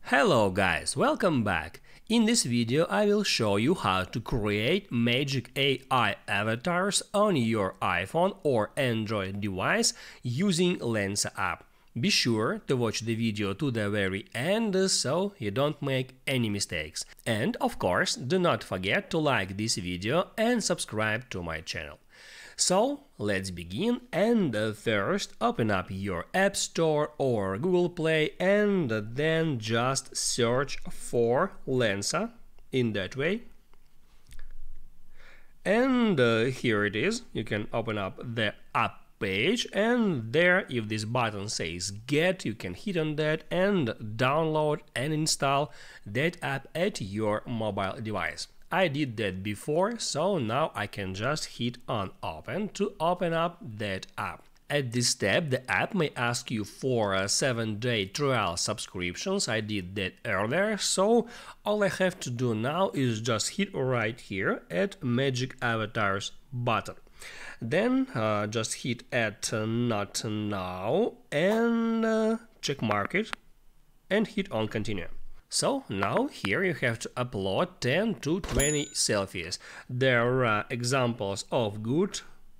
Hello guys, welcome back. In this video I will show you how to create magic AI avatars on your iPhone or Android device using Lensa app. Be sure to watch the video to the very end so you don't make any mistakes. And of course, do not forget to like this video and subscribe to my channel. So let's begin, and first open up your App Store or Google Play and then just search for Lensa in that way. And here it is. You can open up the app page, and there, if this button says get, you can hit on that and download and install that app at your mobile device. I did that before, so now I can just hit on open to open up that app. At this step, the app may ask you for a 7-day trial subscriptions. I did that earlier, so all I have to do now is just hit right here at Magic Avatars button. Then just hit at Not Now and check mark it and hit on Continue. So now here you have to upload 10 to 20 selfies. There are examples of good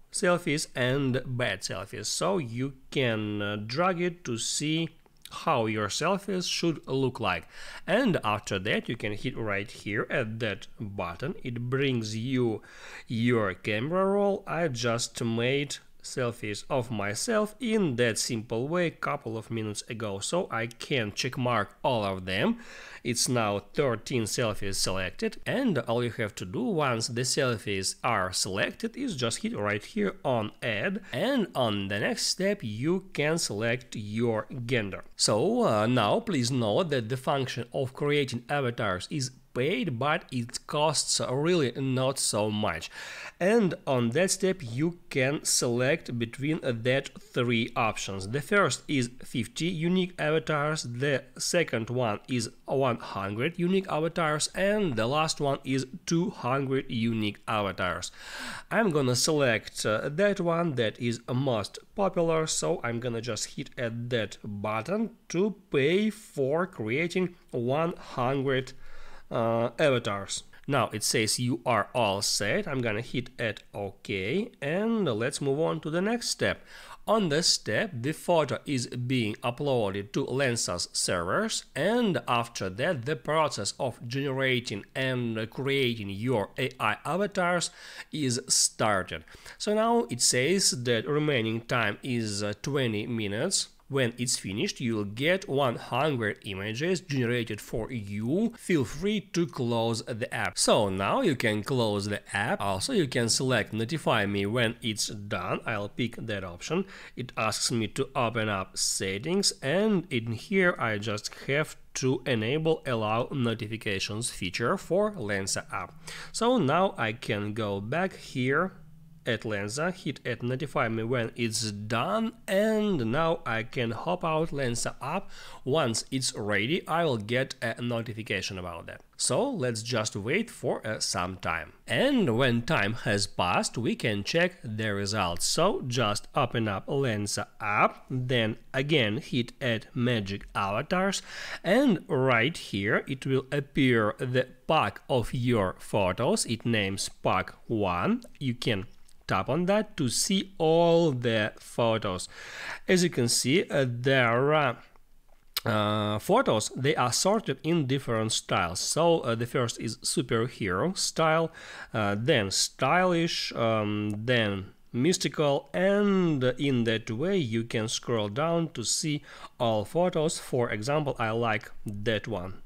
selfies and bad selfies, so you can drag it to see how your selfies should look like. And after that you can hit right here at that button. It brings you your camera roll. I just made selfies of myself in that simple way a couple of minutes ago, so I can check mark all of them. It's now 13 selfies selected, and all you have to do once the selfies are selected is just hit right here on add, and on the next step you can select your gender. So now please note that the function of creating avatars is paid, but it costs really not so much. And on that step you can select between that three options. The first is 50 unique avatars, the second one is 100 unique avatars, and the last one is 200 unique avatars. I'm gonna select that one that is most popular, so I'm gonna just hit at that button to pay for creating 100 avatars. Now it says you are all set. I'm gonna hit at OK, and let's move on to the next step. On this step, the photo is being uploaded to Lensa's servers, and after that the process of generating and creating your AI avatars is started. So now it says that remaining time is 20 minutes. When it's finished, you'll get 100 images generated for you. Feel free to close the app. So now you can close the app. Also, you can select notify me when it's done. I'll pick that option. It asks me to open up settings, and in here I just have to enable allow notifications feature for Lensa app. So now I can go back here at Lensa, hit at notify me when it's done, and now I can hop out Lensa app. Once it's ready, I will get a notification about that. So let's just wait for some time. And when time has passed, we can check the results. So just open up Lensa app, then again hit at Magic Avatars, and right here it will appear the pack of your photos. It names pack 1. You can tap on that to see all the photos. As you can see, there are photos. They are sorted in different styles. So the first is superhero style, then stylish, then mystical, and in that way you can scroll down to see all photos. For example, I like that one.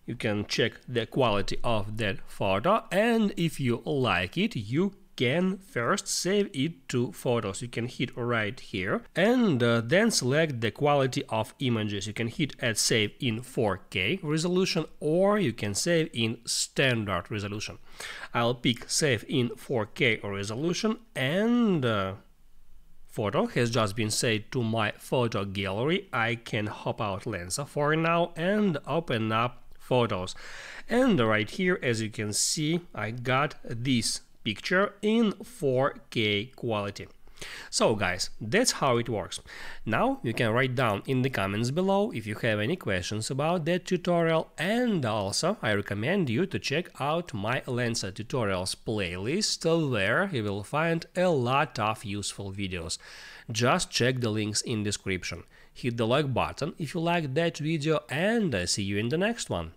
You can check the quality of that photo, and if you like it, you can first save it to photos. You can hit right here and then select the quality of images. You can hit at save in 4K resolution, or you can save in standard resolution. I'll pick save in 4K resolution, and photo has just been saved to my photo gallery. I can hop out Lensa for now and open up photos, and right here, as you can see, I got this picture in 4K quality. So guys, that's how it works. Now you can write down in the comments below if you have any questions about that tutorial, and also I recommend you to check out my Lensa tutorials playlist. There you will find a lot of useful videos. Just check the links in description. Hit the like button if you liked that video, and I see you in the next one.